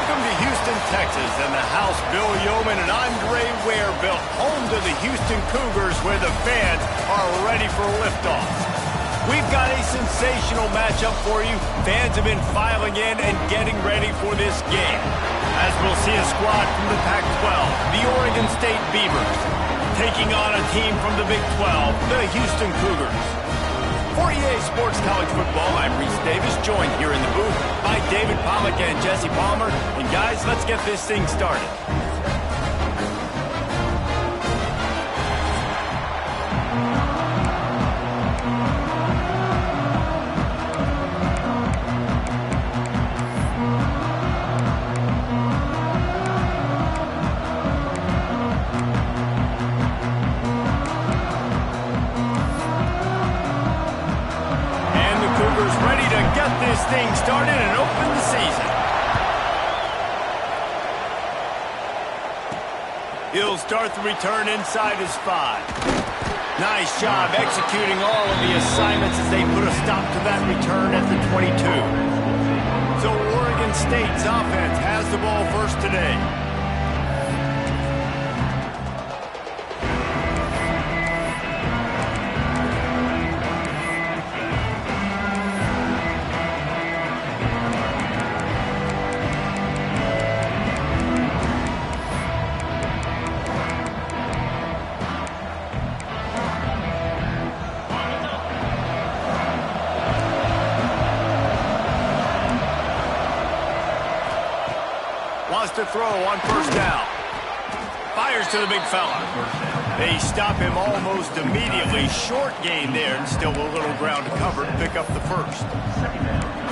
Welcome to Houston, Texas, and the house Bill Yeoman and Andre Ware built, home to the Houston Cougars, where the fans are ready for liftoff. We've got a sensational matchup for you. Fans have been filing in and getting ready for this game, as we'll see a squad from the Pac-12, the Oregon State Beavers, taking on a team from the Big 12, the Houston Cougars. For EA Sports College Football, I'm Reese Davis, joined here in the booth by David Pollack and Jesse Palmer. And guys, let's get this thing started. This thing started and opened the season. He'll start the return inside his 5. Nice job executing all of the assignments as they put a stop to that return at the 22. So Oregon State's offense has the ball first today. Wants to throw on first down. Fires to the big fella. They stop him almost immediately. Short gain there, and still a little ground to cover to pick up the first.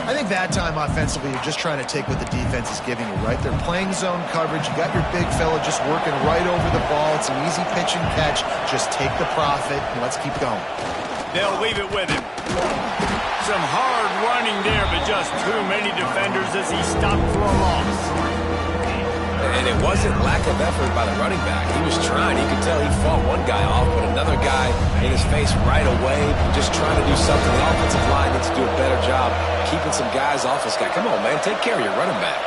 I think that time offensively, you're just trying to take what the defense is giving you, right? They're playing zone coverage. You got your big fella just working right over the ball. It's an easy pitch and catch. Just take the profit, and let's keep going. They'll leave it with him. Some hard running there, but just too many defenders as he stopped for a loss. And it wasn't lack of effort by the running back. He was trying. You could tell he fought one guy off, but another guy in his face right away, just trying to do something. The offensive line needs to do a better job keeping some guys off this guy. Come on, man. Take care of your running back.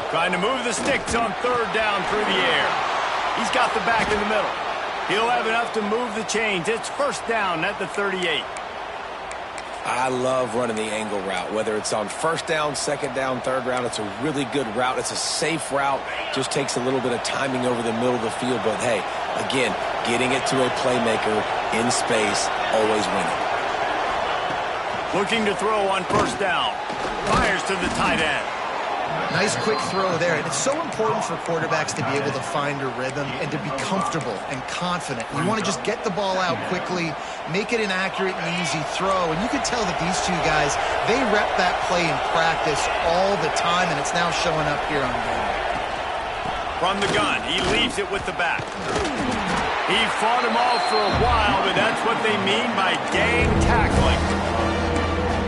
Trying to move the sticks on third down through the air. He's got the back in the middle. He'll have enough to move the chains. It's first down at the 38. I love running the angle route, whether it's on first down, second down, third down. It's a really good route. It's a safe route. Just takes a little bit of timing over the middle of the field. But, hey, again, getting it to a playmaker in space, always winning. Looking to throw on first down. Fires to the tight end. Nice quick throw there. And it's so important for quarterbacks to be able to find a rhythm and to be comfortable and confident. You want to just get the ball out quickly, make it an accurate and easy throw. And you can tell that these two guys, they rep that play in practice all the time, and it's now showing up here on game. From the gun, he leaves it with the back. He fought him off for a while, but that's what they mean by gang tackling.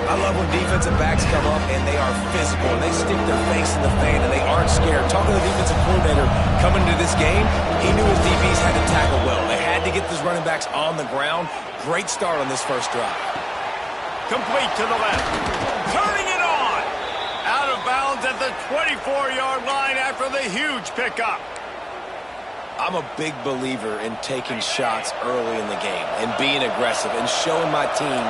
I love when defensive backs come up and they are physical and they stick their face in the fan and they aren't scared. Talking to the defensive coordinator coming into this game, he knew his DBs had to tackle well. They had to get those running backs on the ground. Great start on this first drive. Complete to the left. Turning it on. Out of bounds at the 24-yard line after the huge pickup. I'm a big believer in taking shots early in the game and being aggressive and showing my team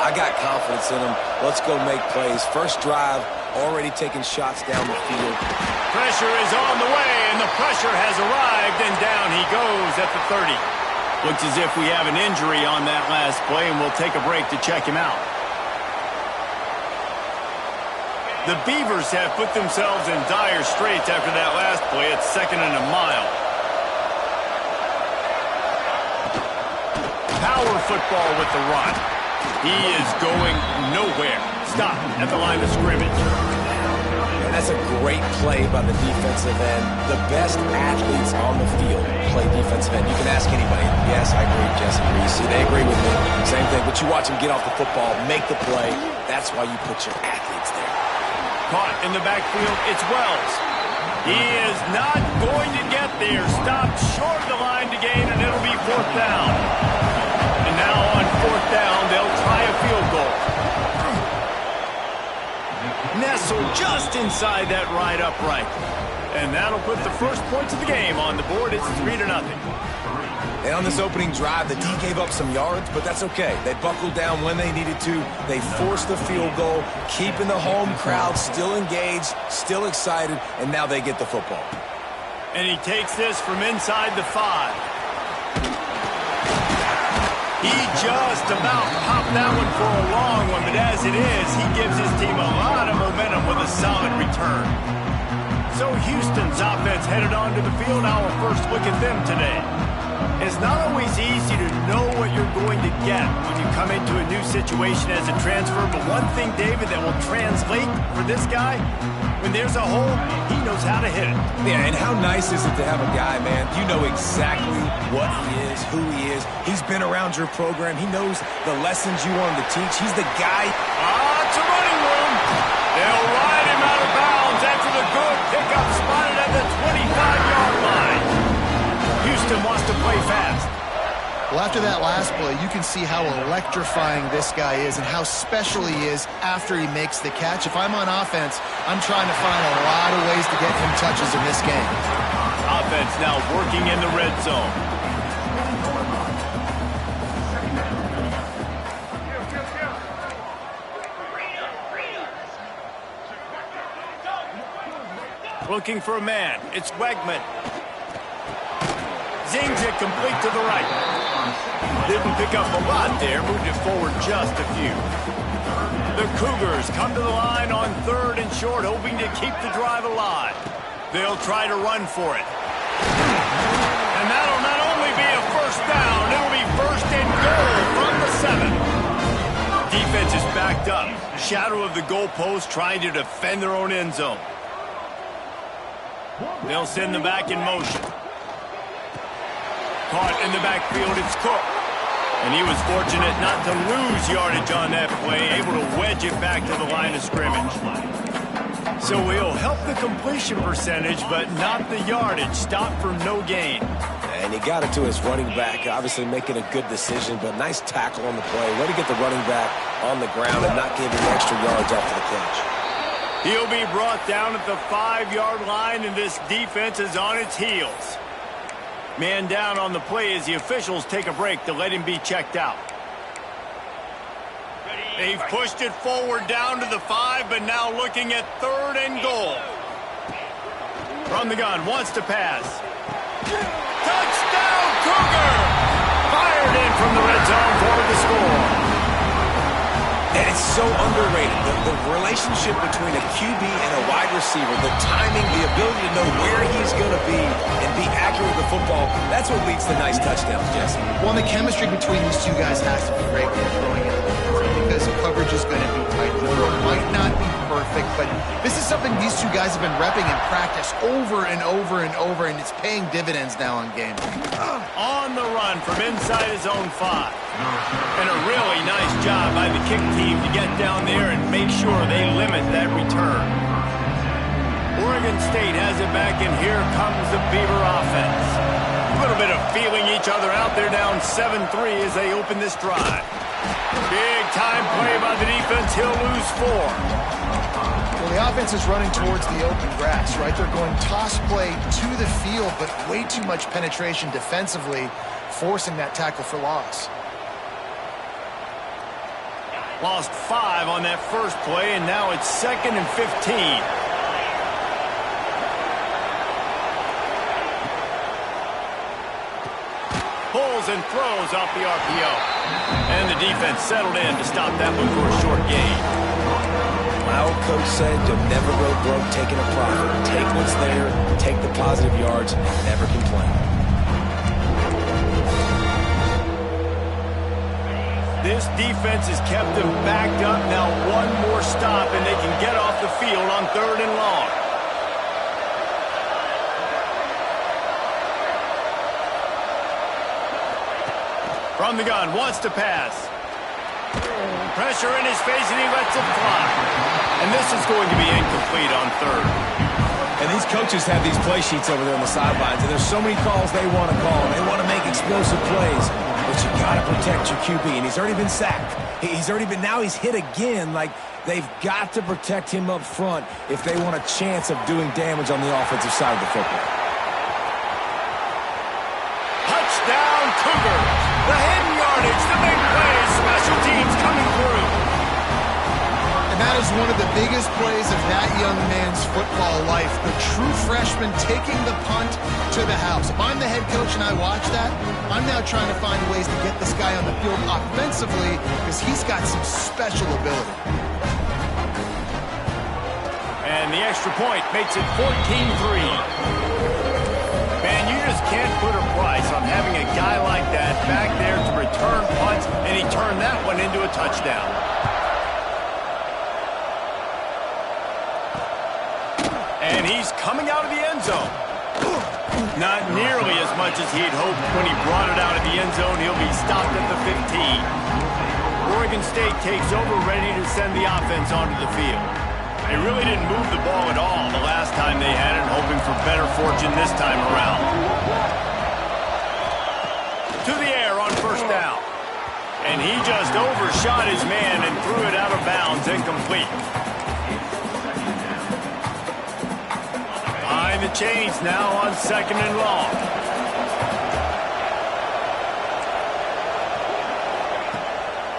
I got confidence in them. Let's go make plays. First drive, already taking shots down the field. Pressure is on the way, and the pressure has arrived, and down he goes at the 30. Looks as if we have an injury on that last play, and we'll take a break to check him out. The Beavers have put themselves in dire straits after that last play. It's 2nd and a mile. Power football with the run. He is going nowhere. Stop at the line of scrimmage. And that's a great play by the defensive end. The best athletes on the field play defensive end. You can ask anybody. Yes, I agree, Jesse Reese. They agree with me. Same thing. But you watch them get off the football, make the play. That's why you put your athletes there. Caught in the backfield. It's Wells. He is not going to get there. Stopped short of the line to gain, and it'll be 4th down. And now on 4th down, they'll try a field goal. Nestled just inside that right upright. And that'll put the first points of the game on the board. It's 3-0. And on this opening drive, the D gave up some yards, but that's okay. They buckled down when they needed to. They forced the field goal, keeping the home crowd still engaged, still excited, and now they get the football. And he takes this from inside the 5. He just about popped that one for a long one, but as it is, he gives his team a lot of momentum with a solid return. So Houston's offense headed onto the field. Our first look at them today. It's not always easy to know what you're going to get when you come into a new situation as a transfer, but one thing, David, that will translate for this guy, when there's a hole, he knows how to hit it. Yeah, and how nice is it to have a guy, man, you know exactly what he is, who he is. He's been around your program. He knows the lessons you want him to teach. He's the guy. It's a running room. They'll ride him out of bounds after the good pickup spotted at the 25-yard line. Houston wants to play fast. Well, after that last play, you can see how electrifying this guy is and how special he is after he makes the catch. If I'm on offense, I'm trying to find a lot of ways to get him touches in this game. Offense now working in the red zone. Looking for a man. It's Wegman. Zings it complete to the right. Didn't pick up a lot there. Moved it forward just a few. The Cougars come to the line on 3rd and short, hoping to keep the drive alive. They'll try to run for it. And that'll not only be a first down, it'll be 1st and goal from the 7. Defense is backed up. Shadow of the goalpost trying to defend their own end zone. They'll send the back in motion. Caught in the backfield, it's Cook. And he was fortunate not to lose yardage on that play, able to wedge it back to the line of scrimmage. So he'll help the completion percentage, but not the yardage. Stop for no gain. And he got it to his running back, obviously making a good decision, but nice tackle on the play. Way to get the running back on the ground and not give him extra yards after the catch. He'll be brought down at the 5-yard line, and this defense is on its heels. Man down on the play as the officials take a break to let him be checked out. They've pushed it forward down to the 5, but now looking at 3rd and goal. From the gun, wants to pass. Touchdown, Cougar! Fired in from the red zone for the score. And it's so underrated. The relationship between a QB and a wide receiver, the timing, the ability to know where he's going to be and be accurate with the football, that's what leads to nice touchdowns, Jesse. Well, the chemistry between these two guys has to be great when they're throwing it because the coverage is going to be tight. The throw might not be perfect, but this is something these two guys have been repping in practice over and over and over, and it's paying dividends now on game. On the run from inside his own 5. And a really nice job by the kick team to get down there and make sure they limit that return. Oregon State has it back, and here comes the Beaver offense. A little bit of feeling each other out. They're down 7-3 as they open this drive. Big time play by the defense. He'll lose 4. Well, the offense is running towards the open grass, right? They're going toss play to the field, but way too much penetration defensively, forcing that tackle for loss. Lost 5 on that first play, and now it's 2nd and 15. Pulls and throws off the RPO. And the defense settled in to stop that one for a short gain. My old coach said you'll never go broke taking a profit. Take what's there, take the positive yards, and never complain. This defense has kept them backed up. Now one more stop, and they can get off the field on 3rd and long. From the gun, wants to pass. Pressure in his face, and he lets it fly. And this is going to be incomplete on 3rd. And these coaches have these play sheets over there on the sidelines, and there's so many calls they want to call. They want to make explosive plays, but you got to protect your QB, and he's already been sacked. Now he's hit again. Like, they've got to protect him up front if they want a chance of doing damage on the offensive side of the football. Touchdown, Cougars. The hidden yardage, the big plays, special teams coming through. And that is one of the biggest plays of that young man's football life. The true freshman taking the punt to the house. If I'm the head coach and I watch that, I'm now trying to find ways to get this guy on the field offensively because he's got some special ability. And the extra point makes it 14-3. Man, you just can't put a price on having a guy like that back there to return punts, and he turned that one into a touchdown. And he's coming out of the end zone. Not nearly as much as he'd hoped when he brought it out of the end zone. He'll be stopped at the 15. Oregon State takes over, ready to send the offense onto the field. They really didn't move the ball at all the last time they had it, hoping for better fortune this time around. To the air on first down. And he just overshot his man and threw it out of bounds, incomplete. Behind the chains now on second and long.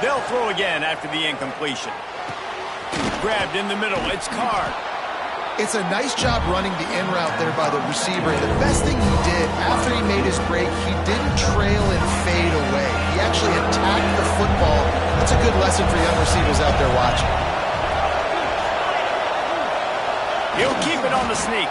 They'll throw again after the incompletion. Grabbed in the middle, it's Card. It's a nice job running the in route there by the receiver. The best thing he did after he made his break, he didn't trail and fade away. He actually attacked the football. That's a good lesson for young receivers out there watching. He'll keep it on the sneak.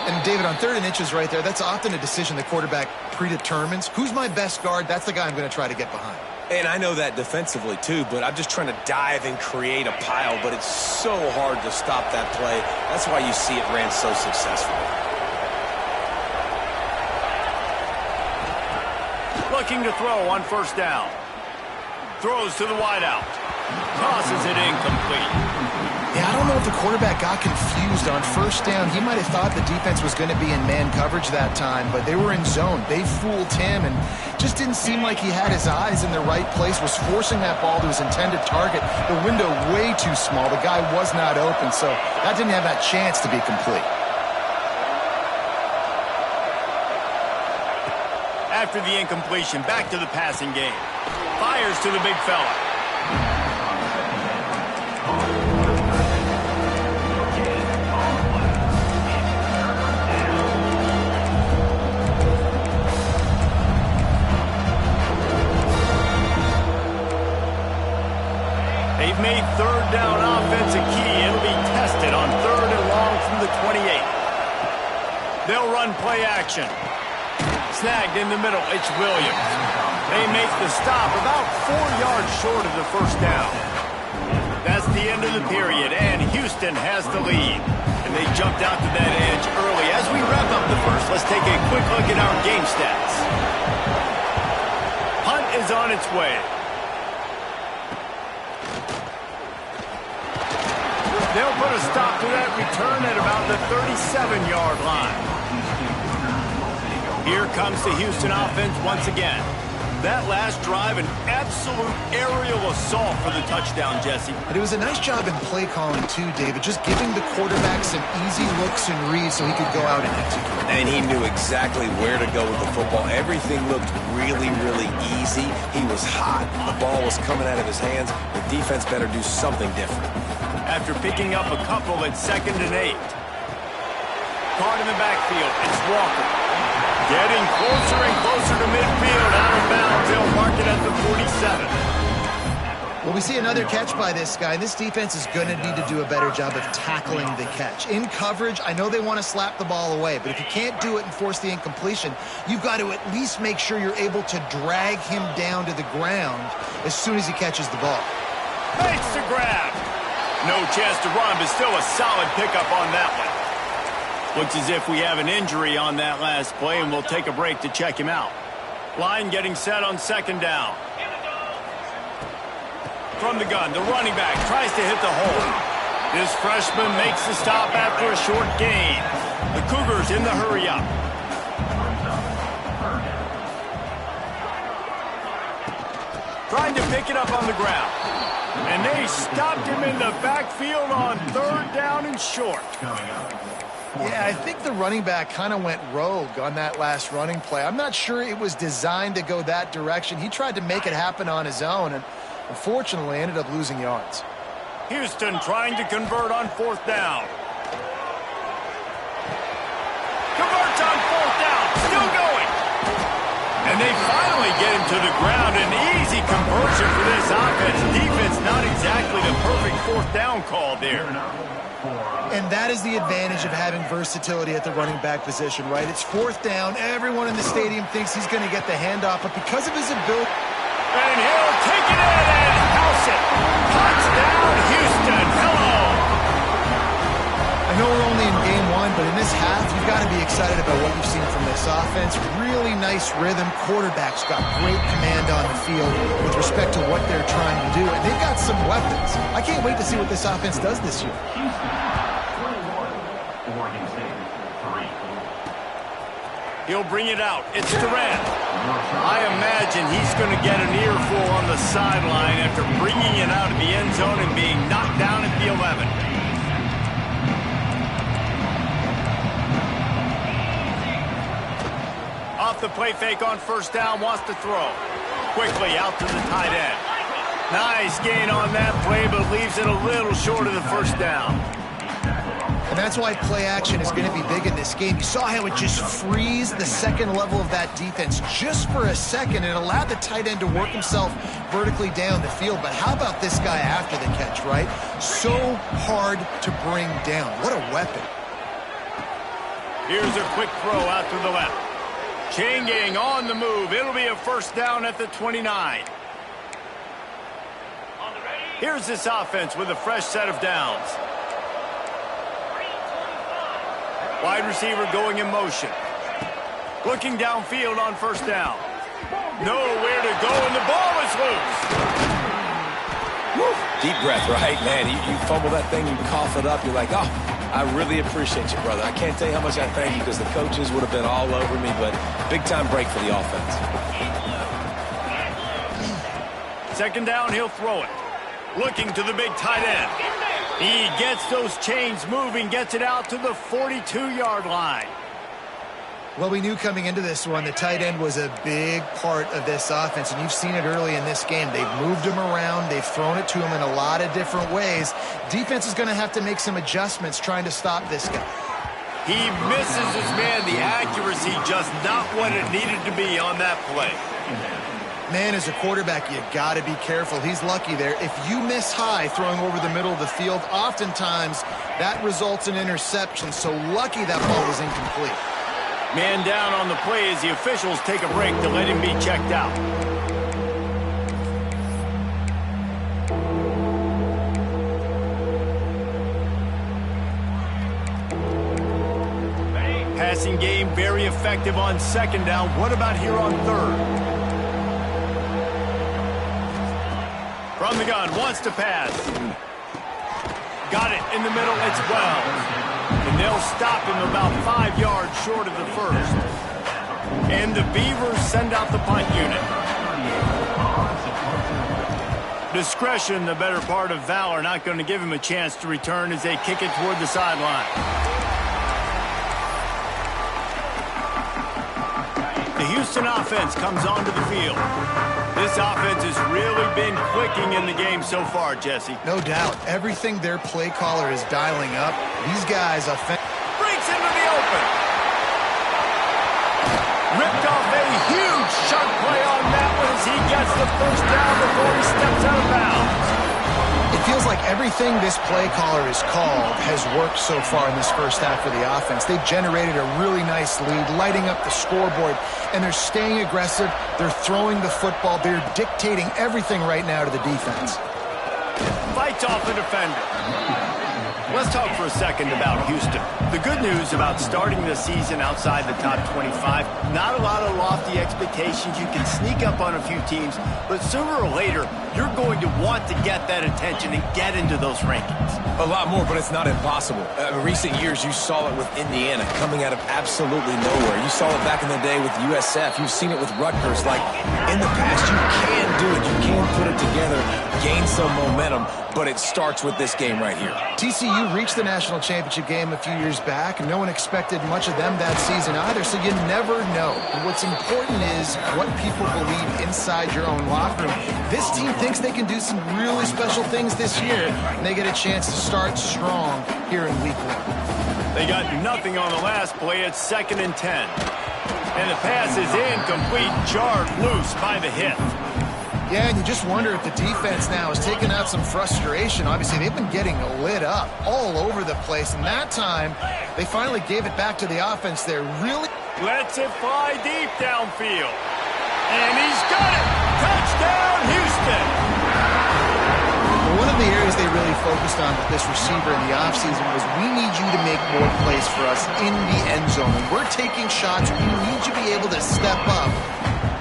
And David, on 3rd and inches right there, that's often a decision the quarterback predetermines. Who's my best guard? That's the guy I'm going to try to get behind. And I know that defensively, too, but I'm just trying to dive and create a pile, but it's so hard to stop that play. That's why you see it ran so successfully. Looking to throw on first down. Throws to the wideout. Tosses it incomplete. Yeah, I don't know if the quarterback got confused on first down. He might have thought the defense was going to be in man coverage that time, but they were in zone. They fooled him and just didn't seem like he had his eyes in the right place, was forcing that ball to his intended target. The window way too small. The guy was not open, so that didn't have that chance to be complete. After the incompletion, back to the passing game. Fires to the big fella. They've made 3rd down offense a key. It'll be tested on 3rd and long from the 28. They'll run play action. Snagged in the middle, it's Williams. They make the stop about 4 yards short of the first down. That's the end of the period, and Houston has the lead. And they jumped out to that edge early. As we wrap up the first, let's take a quick look at our game stats. Punt is on its way. They'll put a stop to that return at about the 37-yard line. Here comes the Houston offense once again. That last drive, an absolute aerial assault for the touchdown, Jesse. But it was a nice job in play calling, too, David, just giving the quarterback some easy looks and reads so he could go out and execute. And he knew exactly where to go with the football. Everything looked really, really easy. He was hot. The ball was coming out of his hands. The defense better do something different. After picking up a couple at 2nd and 8. Card in the backfield. It's Walker. Getting closer and closer to midfield. Out of bounds. They'll mark it at the 47. Well, we see another catch by this guy. This defense is going to need to do a better job of tackling the catch. In coverage, I know they want to slap the ball away, but if you can't do it and force the incompletion, you've got to at least make sure you're able to drag him down to the ground as soon as he catches the ball. Makes the grab. No chance to run, but still a solid pickup on that one. Looks as if we have an injury on that last play, and we'll take a break to check him out. Line getting set on 2nd down. From the gun, the running back tries to hit the hole. This freshman makes the stop after a short gain. The Cougars in the hurry-up. trying to pick it up on the ground. And they stopped him in the backfield on 3rd down and short. Yeah, I think the running back kind of went rogue on that last running play. I'm not sure it was designed to go that direction. He tried to make it happen on his own and unfortunately ended up losing yards. Houston trying to convert on 4th down. Converts on 4th down. Still going. And they finally get him to the ground. An easy conversion for this offense. Defense not exactly the perfect 4th down call there. And that is the advantage of having versatility at the running back position, right? It's 4th down. Everyone in the stadium thinks he's going to get the handoff, but because of his ability... And he'll take it in and house it. Touchdown, Houston. Hello. I know we're only in game 1, but in this half, you've got to be excited about what you've seen from this offense. Really nice rhythm. Quarterback's got great command on the field with respect to what they're trying to do, and they've got some weapons. I can't wait to see what this offense does this year. He'll bring it out. It's Durant. I imagine he's going to get an earful on the sideline after bringing it out of the end zone and being knocked down at the 11. Off the play fake on 1st down, wants to throw. Quickly out to the tight end. Nice gain on that play, but leaves it a little short of the 1st down. And that's why play action is going to be big in this game. You saw how it just frees the second level of that defense just for a second and allowed the tight end to work himself vertically down the field. But how about this guy after the catch, right? So hard to bring down. What a weapon. Here's a quick throw out to the left. Chain gang on the move. It'll be a 1st down at the 29. Here's this offense with a fresh set of downs. Wide receiver going in motion. Looking downfield on 1st down. Nowhere to go, and the ball is loose. Woo. Deep breath, right? Man, you fumble that thing, you cough it up, you're like, oh, I really appreciate you, brother. I can't tell you how much I thank you because the coaches would have been all over me, but big-time break for the offense. 2nd down, he'll throw it. Looking to the big tight end. He gets those chains moving, gets it out to the 42-yard line. Well, we knew coming into this one the tight end was a big part of this offense, and you've seen it early in this game. They've moved him around. They've thrown it to him in a lot of different ways. Defense is going to have to make some adjustments trying to stop this guy. He misses his man. The accuracy just not what it needed to be on that play. Man, as a quarterback, you got to be careful. He's lucky there. If you miss high throwing over the middle of the field, oftentimes that results in interception. So lucky that ball was incomplete. Man down on the play as the officials take a break to let him be checked out. Passing game very effective on 2nd down. What about here on 3rd? From the gun, wants to pass. Got it in the middle, it's Wells. And they'll stop him about 5 yards short of the 1st. And the Beavers send out the punt unit. Discretion, the better part of valor, not going to give him a chance to return as they kick it toward the sideline. The Houston offense comes onto the field. This offense has really been clicking in the game so far, Jesse. No doubt. Everything their play caller is dialing up. These guys breaks into the open. Ripped off a huge chunk play on that one as he gets the 1st down before he steps out of bounds. It feels like everything this play caller has called has worked so far in this first half of the offense. They've generated a really nice lead, lighting up the scoreboard, and they're staying aggressive. They're throwing the football. They're dictating everything right now to the defense. Fights off the defender. Let's talk for a second about Houston. The good news about starting the season outside the top 25, not a lot of lofty expectations. You can sneak up on a few teams, but sooner or later, you're going to want to get that attention and get into those rankings. A lot more, but it's not impossible. In recent years, you saw it with Indiana coming out of absolutely nowhere. You saw it back in the day with USF. You've seen it with Rutgers. Like, in the past, you can do it. You can put it together, gain some momentum, but it starts with this game right here. TCU reached the national championship game a few years back, and no one expected much of them that season either, so you never know. And what's important is what people believe inside your own locker room. This team thinks they can do some really special things this year, and they get a chance to start strong here in week 1. They got nothing on the last play. It's 2nd and 10. And the pass is incomplete, jarred loose by the hit. Yeah, and you just wonder if the defense now has taken out some frustration. Obviously, they've been getting lit up all over the place, and that time, they finally gave it back to the offense there. Really lets it fly deep downfield. And he's got it! Touchdown, Houston! One of the areas they really focused on with this receiver in the offseason was, we need you to make more plays for us in the end zone. When we're taking shots, we need you to be able to step up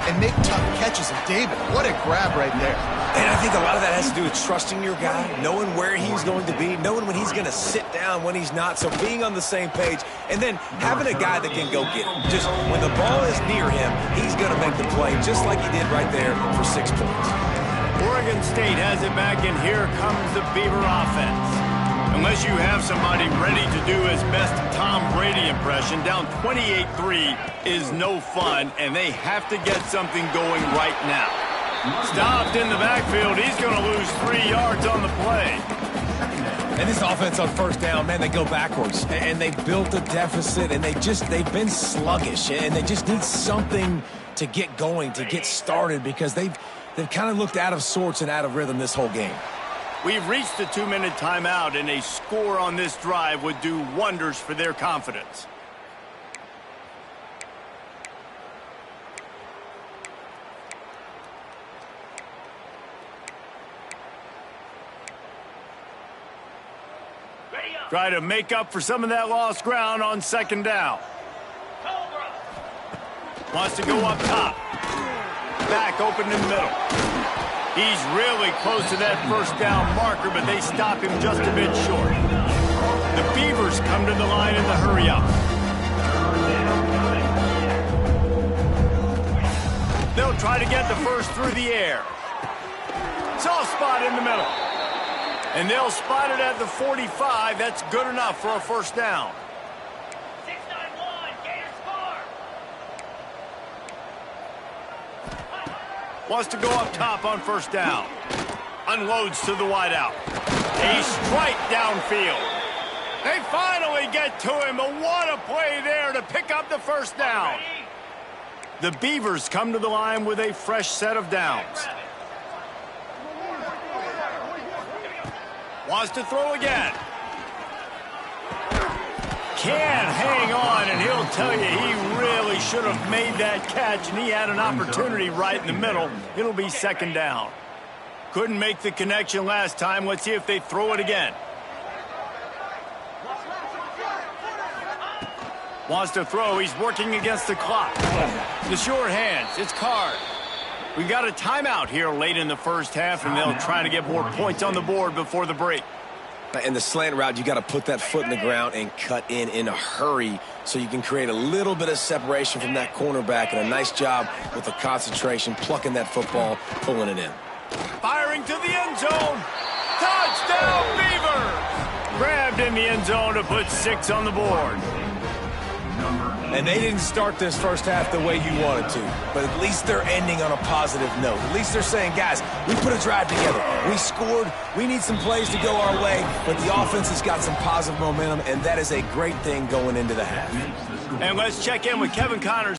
and make tough catches. And David, what a grab right there. And I think a lot of that has to do with trusting your guy, knowing where he's going to be, knowing when he's going to sit down, when he's not, so being on the same page, and then having a guy that can go get him. Just when the ball is near him, he's going to make the play, just like he did right there for 6 points. Oregon State has it back, and here comes the Beaver offense. Unless you have somebody ready to do his best Tom Brady impression, down 28-3 is no fun, and they have to get something going right now. Stopped in the backfield. He's going to lose 3 yards on the play. And this offense on first down, man, they go backwards. And they built a deficit, and they've been sluggish, and they just need something to get going, to get started, because they've kind of looked out of sorts and out of rhythm this whole game. We've reached the 2-minute timeout, and a score on this drive would do wonders for their confidence. Try to make up for some of that lost ground on 2nd down. Wants to go up top. Back open in the middle. He's really close to that 1st down marker, but they stop him just a bit short. The Beavers come to the line in the hurry-up. They'll try to get the first through the air. Soft spot in the middle. And they'll spot it at the 45. That's good enough for a 1st down. Wants to go up top on 1st down. Unloads to the wideout. A strike downfield. They finally get to him, but what a play there to pick up the 1st down. The Beavers come to the line with a fresh set of downs. Wants to throw again. Can't hang on, and he'll tell you he really should have made that catch, and he had an opportunity right in the middle. It'll be 2nd down. Couldn't make the connection last time. Let's see if they throw it again. Wants to throw. He's working against the clock. The sure hands. It's Card. We got a timeout here late in the 1st half, and they'll try to get more points on the board before the break. In the slant route, you got to put that foot in the ground and cut in a hurry so you can create a little bit of separation from that cornerback, and a nice job with the concentration, plucking that football, pulling it in. Firing to the end zone. Touchdown, Beavers! Grabbed in the end zone to put 6 on the board. And they didn't start this 1st half the way you wanted to, but at least they're ending on a positive note. At least they're saying, guys, we put a drive together. We scored. We need some plays to go our way, but the offense has got some positive momentum, and that is a great thing going into the half. And let's check in with Kevin Connors.